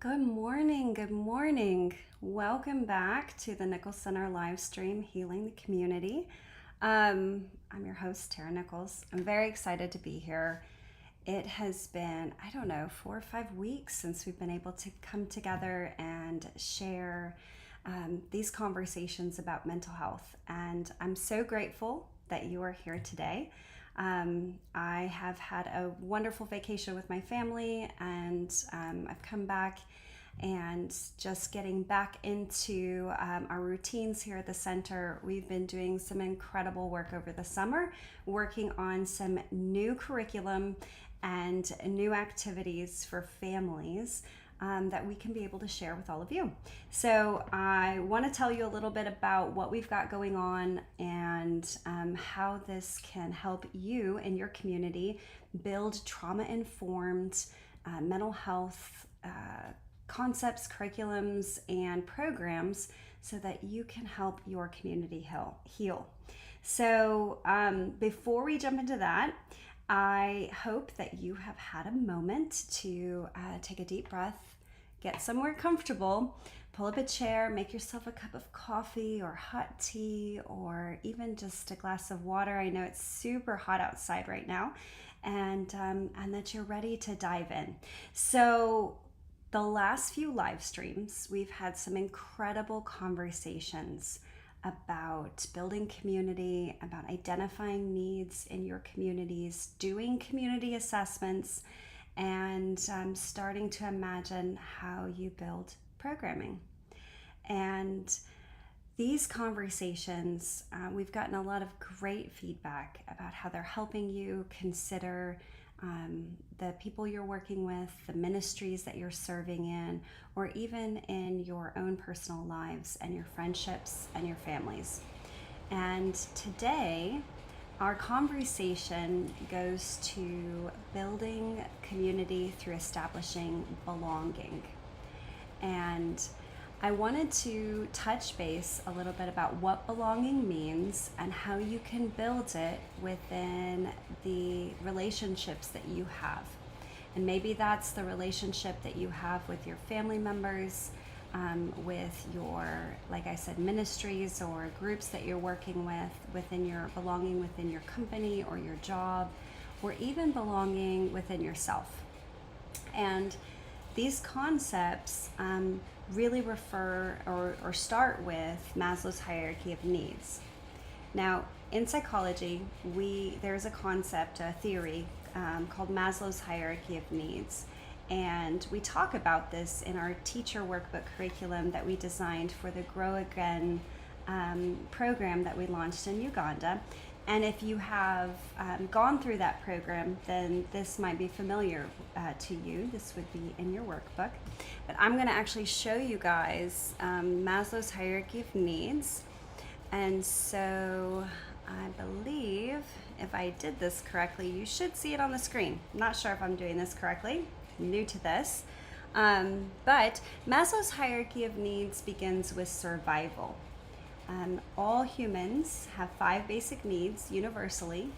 Good morning. Good morning. Welcome back to the Nichols Center live stream, Healing the Community. I'm your host, Tara Nichols. I'm very excited to be here. It has been, 4 or 5 weeks since we've been able to come together and share these conversations about mental health. And I'm so grateful that you are here today. I have had a wonderful vacation with my family, and I've come back and just getting back into our routines here at the center. We've been doing some incredible work over the summer, working on some new curriculum and new activities for families that we can be able to share with all of you. So I want to tell you a little bit about what we've got going on and how this can help you and your community build trauma-informed mental health concepts, curriculums, and programs so that you can help your community heal. So before we jump into that, I hope that you have had a moment to take a deep breath, get somewhere comfortable, pull up a chair, make yourself a cup of coffee or hot tea or even just a glass of water. I know it's super hot outside right now, and that you're ready to dive in. So the last few live streams, we've had some incredible conversations about building community, about identifying needs in your communities, doing community assessments, and starting to imagine how you build programming. And these conversations, we've gotten a lot of great feedback about how they're helping you consider the people you're working with, the ministries that you're serving in, or even in your own personal lives and your friendships and your families. And today, our conversation goes to building community through establishing belonging. And I wanted to touch base a little bit about what belonging means and how you can build it within the relationships that you have. And maybe that's the relationship that you have with your family members, with your, like I said, ministries or groups that you're working with, within your belonging within your company or your job, or even belonging within yourself. And these concepts really refer or start with Maslow's hierarchy of needs. Now, in psychology, there's a concept, a theory called Maslow's hierarchy of needs. And we talk about this in our teacher workbook curriculum that we designed for the Grow Again program that we launched in Uganda. And if you have gone through that program, then this might be familiar to you. This would be in your workbook. But I'm going to actually show you guys Maslow's hierarchy of needs. And so I believe if I did this correctly, you should see it on the screen. I'm not sure if I'm doing this correctly. I'm new to this. But Maslow's hierarchy of needs begins with survival. All humans have 5 basic needs universally,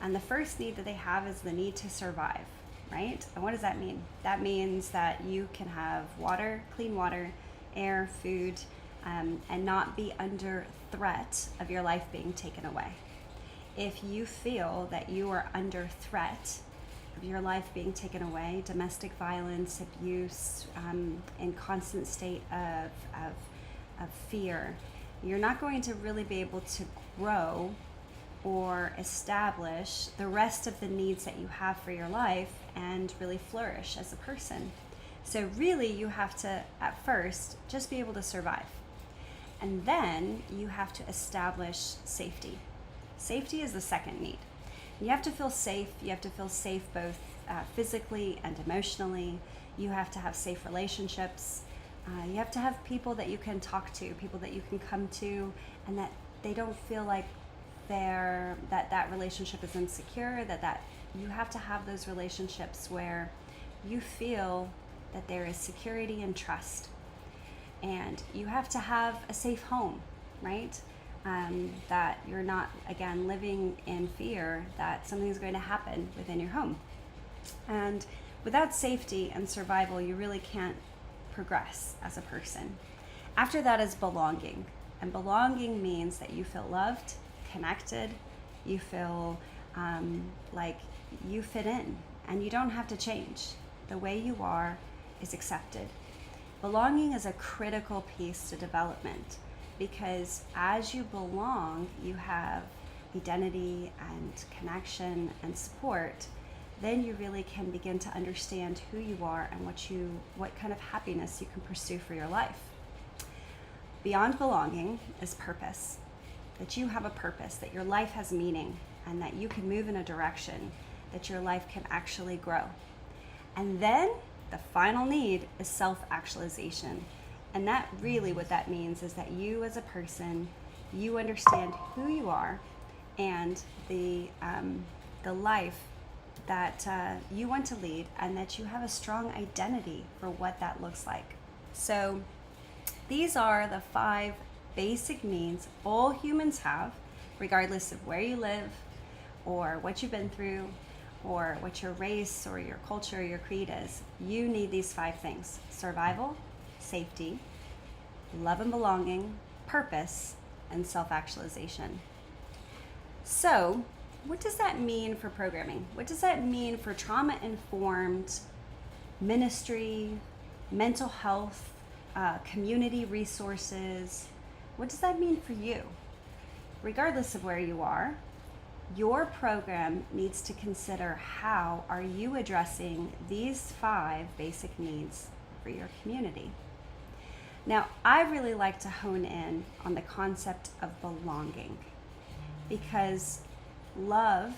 and the first need that they have is the need to survive, right? And what does that mean? That means that you can have water, clean water, air, food, and not be under threat of your life being taken away. If you feel that you are under threat of your life being taken away, domestic violence, abuse, in constant state of fear, you're not going to really be able to grow or establish the rest of the needs that you have for your life and really flourish as a person. So really you have to, at first, just be able to survive. And then you have to establish safety. Safety is the second need. You have to feel safe. You have to feel safe both physically and emotionally. You have to have safe relationships. You have to have people that you can talk to, people that you can come to, and that they don't feel like that relationship is insecure, that you have to have those relationships where you feel that there is security and trust. And you have to have a safe home, right? That you're not, again, living in fear that something's going to happen within your home. And without safety and survival, you really can't progress as a person. After that is belonging. And belonging means that you feel loved, connected, you feel like you fit in and you don't have to change. The way you are is accepted. Belonging is a critical piece to development because as you belong, you have identity and connection and support. Then you really can begin to understand who you are and what kind of happiness you can pursue for your life. Beyond belonging is purpose, that you have a purpose, that your life has meaning, and that you can move in a direction that your life can actually grow. And then the final need is self-actualization. And that really what that means is that you as a person, you understand who you are and the life that you want to lead, and that you have a strong identity for what that looks like. So these are the 5 basic needs all humans have, regardless of where you live or what you've been through or what your race or your culture or your creed is. You need these 5 things: survival, safety, love and belonging, purpose, and self-actualization. So what does that mean for programming? What does that mean for trauma-informed ministry, mental health, community resources? What does that mean for you? Regardless of where you are, your program needs to consider how are you addressing these 5 basic needs for your community. Now, I really like to hone in on the concept of belonging, because love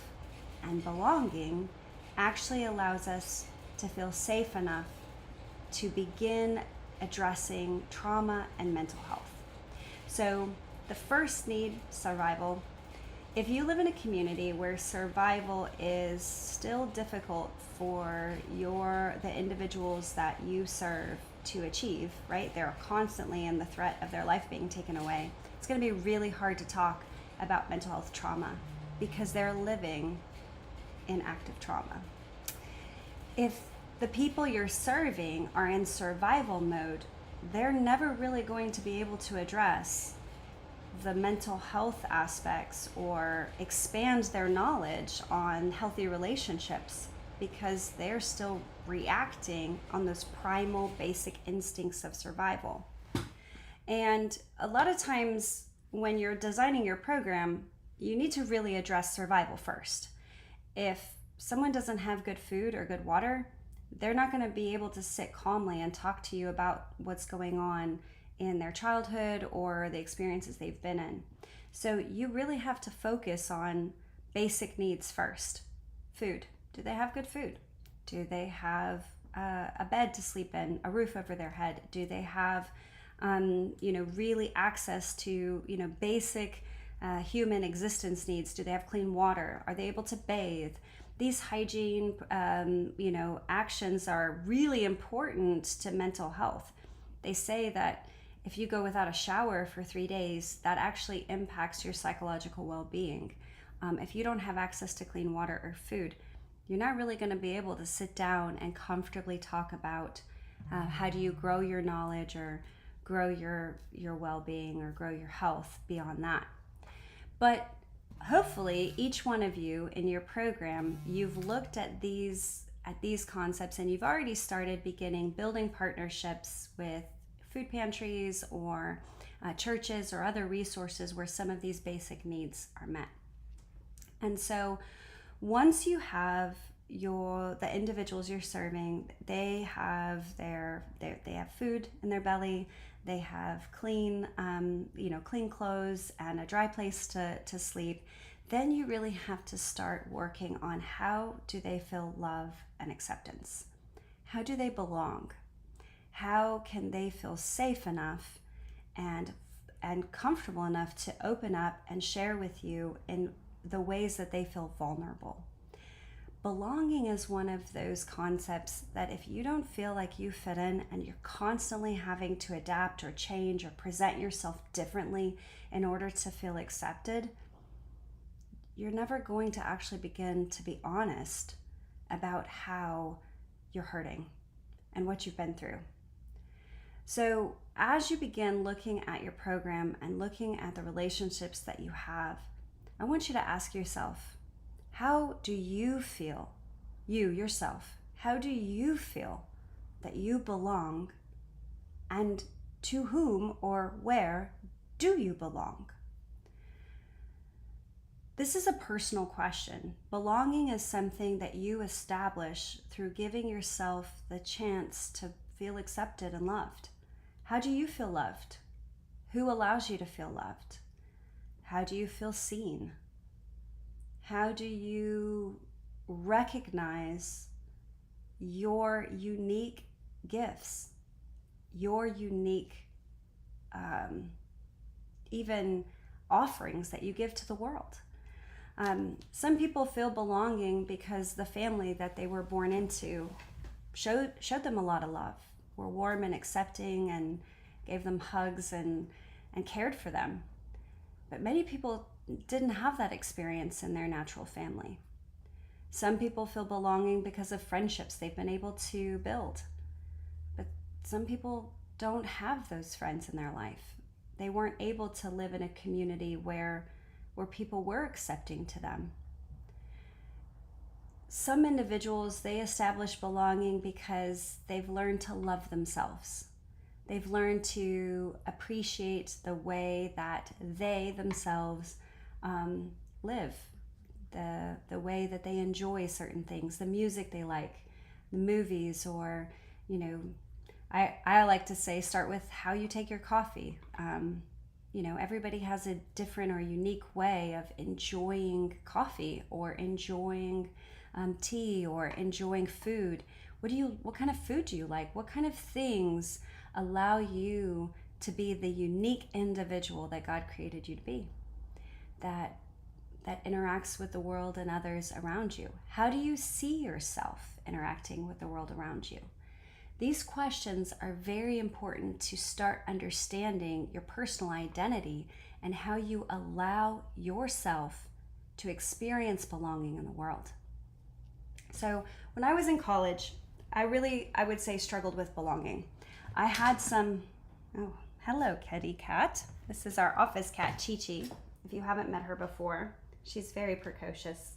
and belonging actually allows us to feel safe enough to begin addressing trauma and mental health. So the first need, survival. If you live in a community where survival is still difficult for the individuals that you serve to achieve, right? They're constantly in the threat of their life being taken away. It's going to be really hard to talk about mental health trauma because they're living in active trauma. If the people you're serving are in survival mode, they're never really going to be able to address the mental health aspects or expand their knowledge on healthy relationships, because they're still reacting on those primal basic instincts of survival. And a lot of times when you're designing your program, you need to really address survival first. If someone doesn't have good food or good water, they're not going to be able to sit calmly and talk to you about what's going on in their childhood or the experiences they've been in. So you really have to focus on basic needs first. Food. Do they have good food? Do they have a bed to sleep in, a roof over their head? Do they have, really access to, basic human existence needs? Do they have clean water? Are they able to bathe? These hygiene, actions are really important to mental health. They say that if you go without a shower for 3 days, that actually impacts your psychological well-being. If you don't have access to clean water or food, you're not really going to be able to sit down and comfortably talk about how do you grow your knowledge or grow your well-being or grow your health beyond that. But hopefully each one of you in your program, you've looked at these concepts and you've already started building partnerships with food pantries or churches or other resources where some of these basic needs are met. And so once you have the individuals you're serving, they have they have food in their belly, they have clean clothes and a dry place to sleep, then you really have to start working on how do they feel love and acceptance? How do they belong? How can they feel safe enough and comfortable enough to open up and share with you in the ways that they feel vulnerable? Belonging is one of those concepts that if you don't feel like you fit in and you're constantly having to adapt or change or present yourself differently in order to feel accepted, you're never going to actually begin to be honest about how you're hurting and what you've been through. So, as you begin looking at your program and looking at the relationships that you have, I want you to ask yourself, how do you feel, you yourself, how do you feel that you belong, and to whom or where do you belong? This is a personal question. Belonging is something that you establish through giving yourself the chance to feel accepted and loved. How do you feel loved? Who allows you to feel loved? How do you feel seen? How do you recognize your unique gifts, your unique even offerings that you give to the world? Some people feel belonging because the family that they were born into showed them a lot of love, were warm and accepting, and gave them hugs and cared for them. But many people didn't have that experience in their natural family. Some people feel belonging because of friendships they've been able to build. But some people don't have those friends in their life. They weren't able to live in a community where people were accepting to them. Some individuals, they establish belonging because they've learned to love themselves. They've learned to appreciate the way that they themselves live, the way that they enjoy certain things, the music they like, the movies, or, I like to say, start with how you take your coffee. Everybody has a different or unique way of enjoying coffee or enjoying tea or enjoying food. What kind of food do you like? What kind of things allow you to be the unique individual that God created you to be, that interacts with the world and others around you? How do you see yourself interacting with the world around you? These questions are very important to start understanding your personal identity and how you allow yourself to experience belonging in the world. So when I was in college, I would say, struggled with belonging. I had hello, kitty cat. This is our office cat, Chi-Chi. If you haven't met her before, she's very precocious.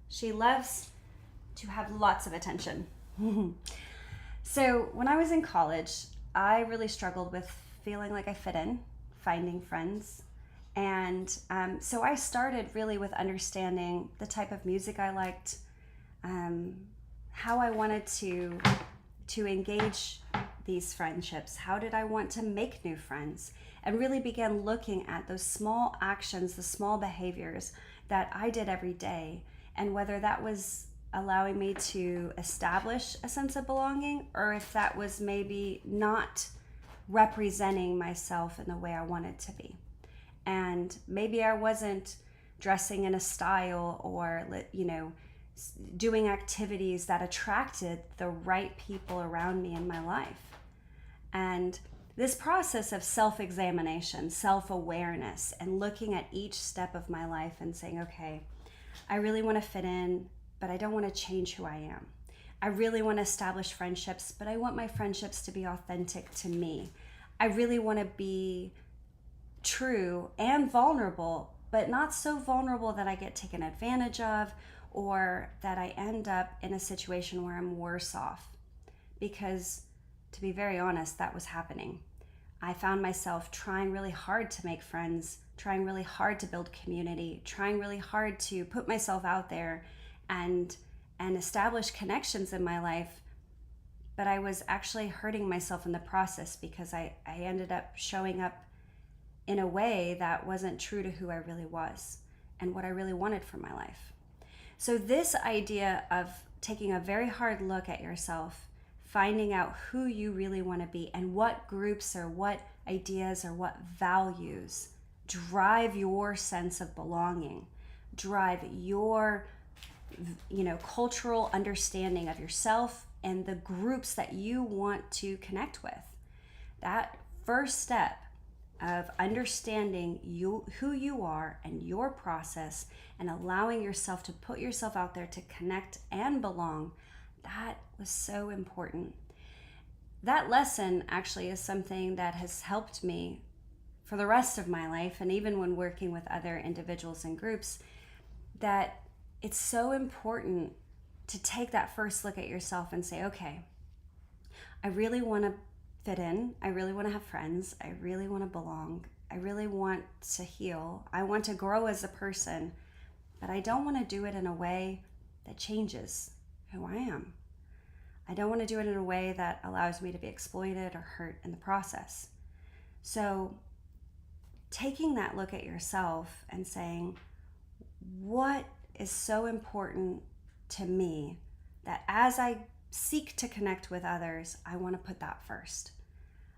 She loves to have lots of attention. So when I was in college, I really struggled with feeling like I fit in, finding friends. And so I started really with understanding the type of music I liked, how I wanted to engage these friendships, how did I want to make new friends, and really began looking at those small actions, the small behaviors that I did every day, and whether that was allowing me to establish a sense of belonging, or if that was maybe not representing myself in the way I wanted to be. And maybe I wasn't dressing in a style or, doing activities that attracted the right people around me in my life. And this process of self-examination, self-awareness, and looking at each step of my life and saying, okay, I really want to fit in, but I don't want to change who I am. I really want to establish friendships, but I want my friendships to be authentic to me. I really want to be true and vulnerable, but not so vulnerable that I get taken advantage of or that I end up in a situation where I'm worse off. Because, to be very honest, that was happening. I found myself trying really hard to make friends, trying really hard to build community, trying really hard to put myself out there and establish connections in my life, but I was actually hurting myself in the process because I ended up showing up in a way that wasn't true to who I really was and what I really wanted for my life. So this idea of taking a very hard look at yourself, finding out who you really want to be and what groups or what ideas or what values drive your sense of belonging, drive your cultural understanding of yourself and the groups that you want to connect with. That first step of understanding who you are and your process and allowing yourself to put yourself out there to connect and belong, that was so important. that lesson actually is something that has helped me for the rest of my life, and even when working with other individuals and groups, that it's so important to take that first look at yourself and say, okay, I really want to fit in. I really want to have friends. I really want to belong. I really want to heal. I want to grow as a person, but I don't want to do it in a way that changes who I am. I don't want to do it in a way that allows me to be exploited or hurt in the process. So taking that look at yourself and saying, what is so important to me that as I seek to connect with others, I want to put that first.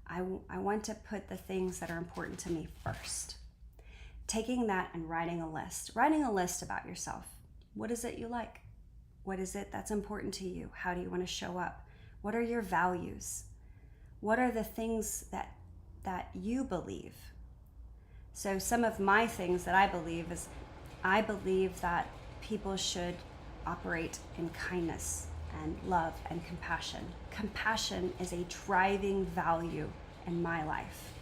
I want to put the things that are important to me first. Taking that and writing a list about yourself. What is it you like? What is it that's important to you? How do you want to show up? What are your values? What are the things that you believe? So some of my things that I believe is, I believe that people should operate in kindness and love and compassion. Compassion is a driving value in my life.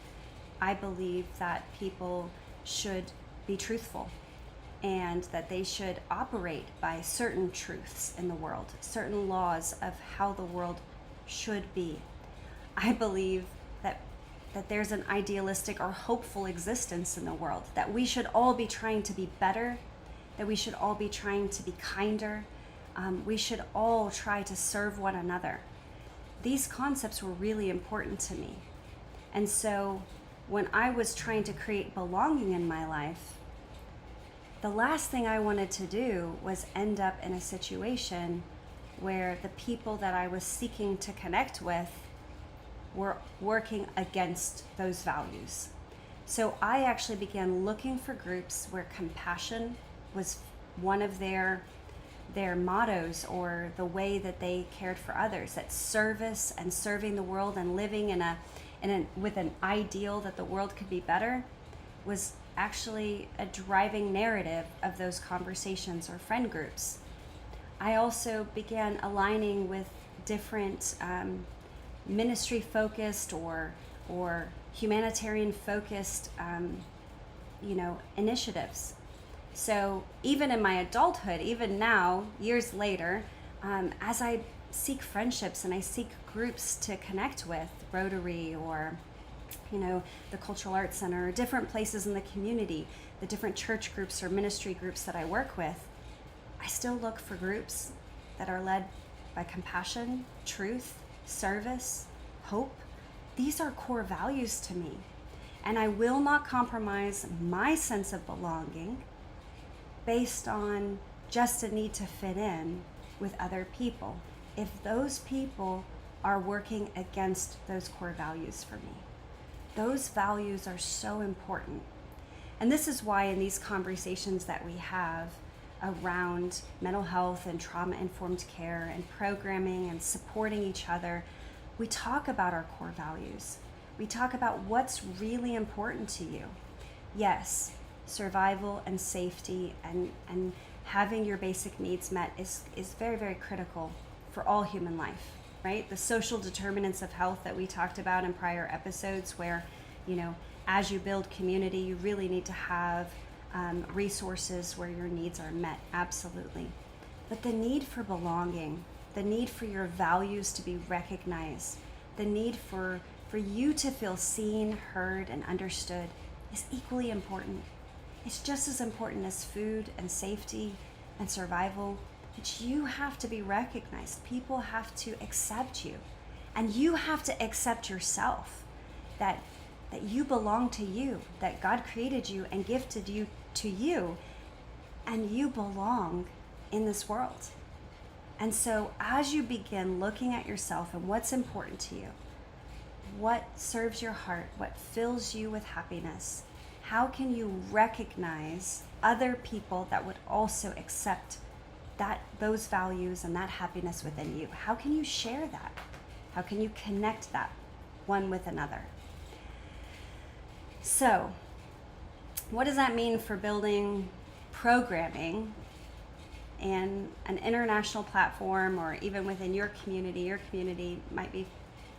I believe that people should be truthful and that they should operate by certain truths in the world, certain laws of how the world should be. I believe that there's an idealistic or hopeful existence in the world, that we should all be trying to be better, that we should all be trying to be kinder, we should all try to serve one another. These concepts were really important to me. And so when I was trying to create belonging in my life, the last thing I wanted to do was end up in a situation where the people that I was seeking to connect with were working against those values. So I actually began looking for groups where compassion was one of their mottos, or the way that they cared for others, that service and serving the world and living with an ideal that the world could be better was actually a driving narrative of those conversations or friend groups. I also began aligning with different ministry focused or humanitarian focused initiatives. So even in my adulthood, even now, years later, as I seek friendships and I seek groups to connect with, Rotary or the Cultural Arts Center, or different places in the community, the different church groups or ministry groups that I work with, I still look for groups that are led by compassion, truth, service, hope. These are core values to me. And I will not compromise my sense of belonging based on just a need to fit in with other people if those people are working against those core values for me. Those values are so important. And this is why in these conversations that we have around mental health and trauma-informed care and programming and supporting each other, we talk about our core values. We talk about what's really important to you. Yes, survival and safety and having your basic needs met is very, very critical for all human life, right? The social determinants of health that we talked about in prior episodes, where, as you build community, you really need to have resources where your needs are met, absolutely. But the need for belonging, the need for your values to be recognized, the need for you to feel seen, heard, and understood is equally important. It's just as important as food and safety and survival, but you have to be recognized. People have to accept you, and you have to accept yourself, that you belong to you, that God created you and gifted you to you, and you belong in this world. And so as you begin looking at yourself and what's important to you, what serves your heart, what fills you with happiness, how can you recognize other people that would also accept those values and that happiness within you? How can you share that? How can you connect that one with another? So, what does that mean for building programming in an international platform, or even within your community? Your community might be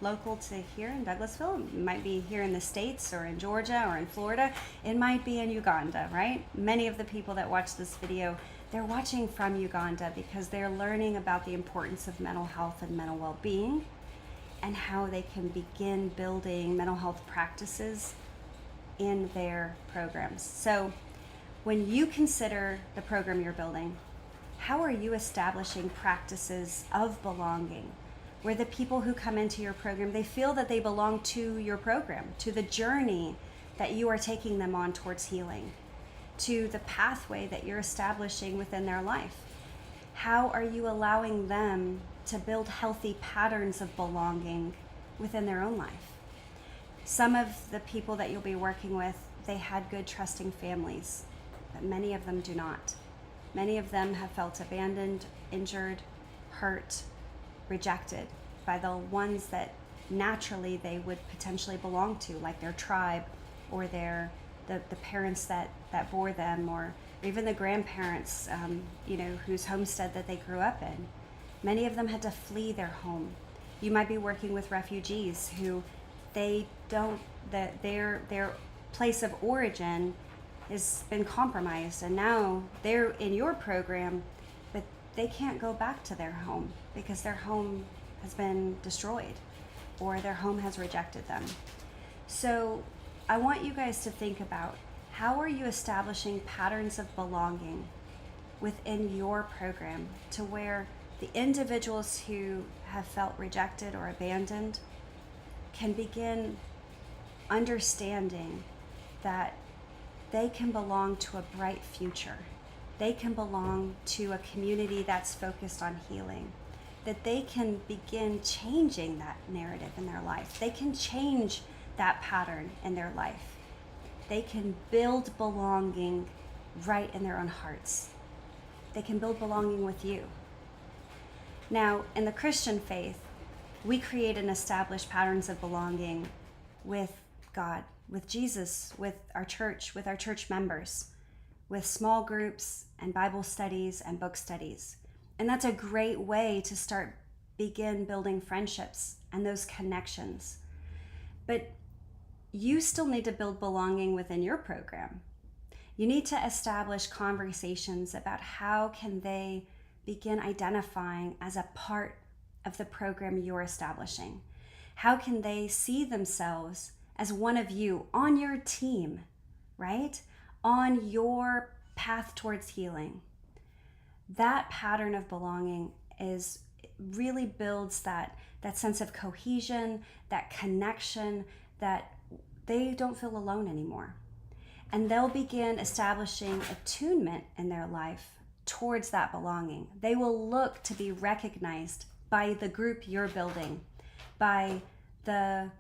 local to here in Douglasville. It might be here in the States or in Georgia or in Florida. It might be in Uganda, right? Many of the people that watch this video, they're watching from Uganda because they're learning about the importance of mental health and mental well-being and how they can begin building mental health practices in their programs. So when you consider the program you're building, how are you establishing practices of belonging where the people who come into your program, they feel that they belong to your program, to the journey that you are taking them on towards healing, to the pathway that you're establishing within their life? How are you allowing them to build healthy patterns of belonging within their own life? Some of the people that you'll be working with, they had good, trusting families, but many of them do not. Many of them have felt abandoned, injured, hurt, rejected by the ones that naturally they would potentially belong to, like their tribe or the parents that bore them, or even the grandparents, whose homestead that they grew up in. Many of them had to flee their home. You might be working with refugees who their place of origin has been compromised, and now they're in your program, but they can't go back to their home because their home has been destroyed or their home has rejected them. So I want you guys to think about, how are you establishing patterns of belonging within your program to where the individuals who have felt rejected or abandoned can begin understanding that they can belong to a bright future. They can belong to a community that's focused on healing, that they can begin changing that narrative in their life. They can change that pattern in their life. They can build belonging right in their own hearts. They can build belonging with you. Now, in the Christian faith, we create and establish patterns of belonging with God, with Jesus, with our church members, with small groups and Bible studies and book studies. And that's a great way to begin building friendships and those connections. But you still need to build belonging within your program. You need to establish conversations about how can they begin identifying as a part of the program you're establishing. How can they see themselves as one of you on your team, right? On your path towards healing. That pattern of belonging really builds that sense of cohesion, that connection, that they don't feel alone anymore. And they'll begin establishing attunement in their life towards that belonging. They will look to be recognized by the group you're building, by the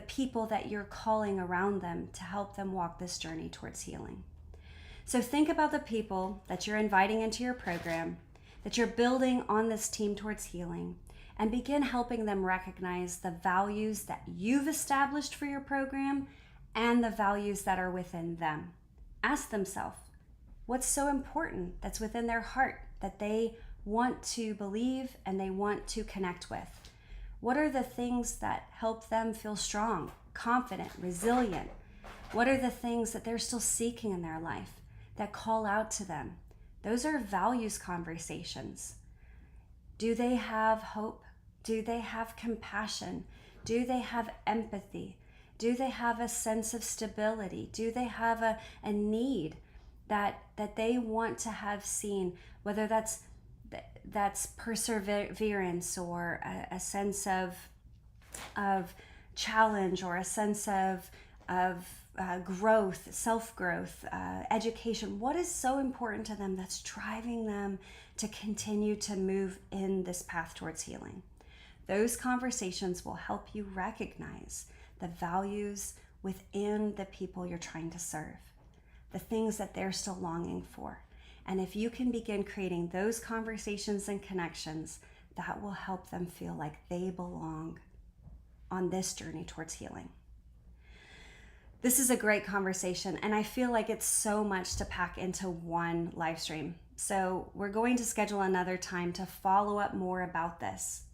people that you're calling around them to help them walk this journey towards healing. So think about the people that you're inviting into your program, that you're building on this team towards healing, and begin helping them recognize the values that you've established for your program and the values that are within them. Ask themselves, what's so important that's within their heart that they want to believe and they want to connect with? What are the things that help them feel strong, confident, resilient? What are the things that they're still seeking in their life that call out to them? Those are values conversations. Do they have hope? Do they have compassion? Do they have empathy? Do they have a sense of stability? Do they have a need that they want to have seen, whether that's perseverance or a sense of challenge, or a sense of growth, self-growth, education? What is so important to them that's driving them to continue to move in this path towards healing? Those conversations will help you recognize the values within the people you're trying to serve, the things that they're still longing for. And if you can begin creating those conversations and connections, that will help them feel like they belong on this journey towards healing. This is a great conversation, and I feel like it's so much to pack into one live stream. So we're going to schedule another time to follow up more about this.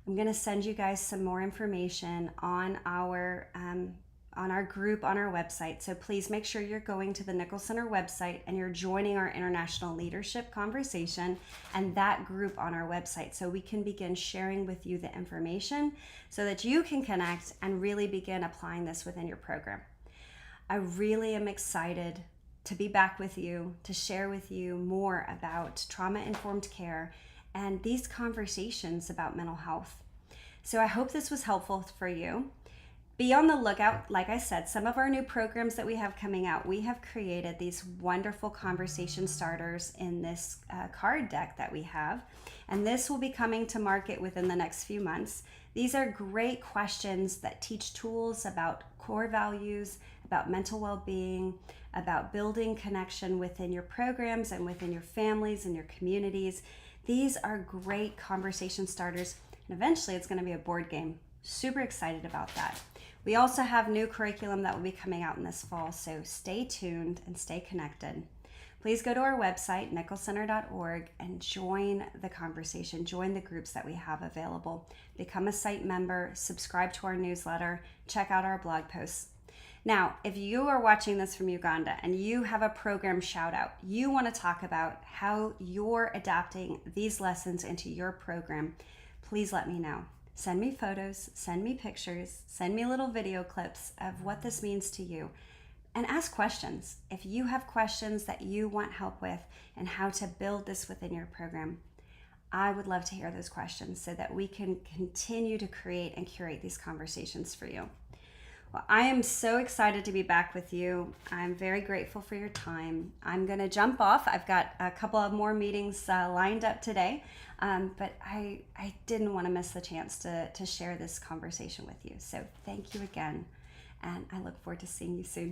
I'm going to send you guys some more information on our group on our website. So please make sure you're going to the Nichols Center website and you're joining our international leadership conversation and that group on our website, so we can begin sharing with you the information so that you can connect and really begin applying this within your program. I really am excited to be back with you, to share with you more about trauma-informed care and these conversations about mental health. So I hope this was helpful for you. Be on the lookout. Like I said, some of our new programs that we have coming out, we have created these wonderful conversation starters in this card deck that we have. And this will be coming to market within the next few months. These are great questions that teach tools about core values, about mental well-being, about building connection within your programs and within your families and your communities. These are great conversation starters, and eventually it's going to be a board game. Super excited about that. We also have new curriculum that will be coming out in this fall, so stay tuned and stay connected. Please go to our website, nicholscenter.org, and join the conversation, join the groups that we have available. Become a site member, subscribe to our newsletter, check out our blog posts. Now, if you are watching this from Uganda and you have a program shout out, you want to talk about how you're adapting these lessons into your program, please let me know. Send me photos, send me pictures, send me little video clips of what this means to you, and ask questions. If you have questions that you want help with and how to build this within your program, I would love to hear those questions so that we can continue to create and curate these conversations for you. Well, I am so excited to be back with you. I'm very grateful for your time. I'm going to jump off. I've got a couple of more meetings lined up today, but I didn't want to miss the chance to share this conversation with you. So thank you again, and I look forward to seeing you soon.